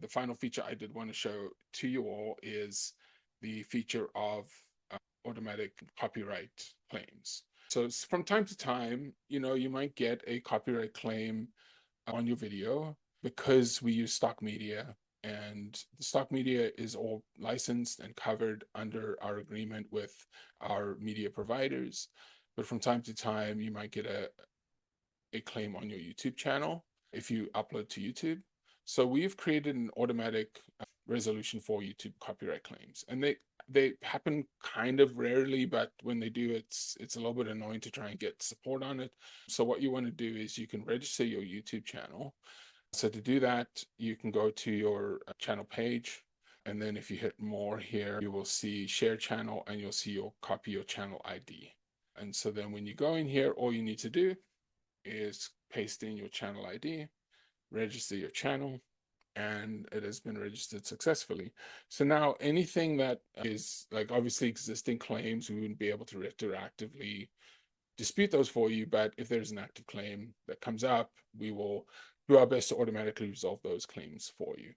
The final feature I did want to show to you all is the feature of automatic copyright claims. So from time to time, you might get a copyright claim on your video because we use stock media, and the stock media is all licensed and covered under our agreement with our media providers. But from time to time, you might get a claim on your YouTube channel if you upload to YouTube. So we've created an automatic resolution for YouTube copyright claims, and they happen kind of rarely, but when they do, it's a little bit annoying to try and get support on it. So what you want to do is you can register your YouTube channel. So to do that, you can go to your channel page, and then if you hit more here, you will see share channel, and you'll see your copy your channel ID. And so then when you go in here, all you need to do is paste in your channel ID, register your channel, and it has been registered successfully. So now anything that is like obviously existing claims, we wouldn't be able to retroactively dispute those for you, but if there's an active claim that comes up, we will do our best to automatically resolve those claims for you.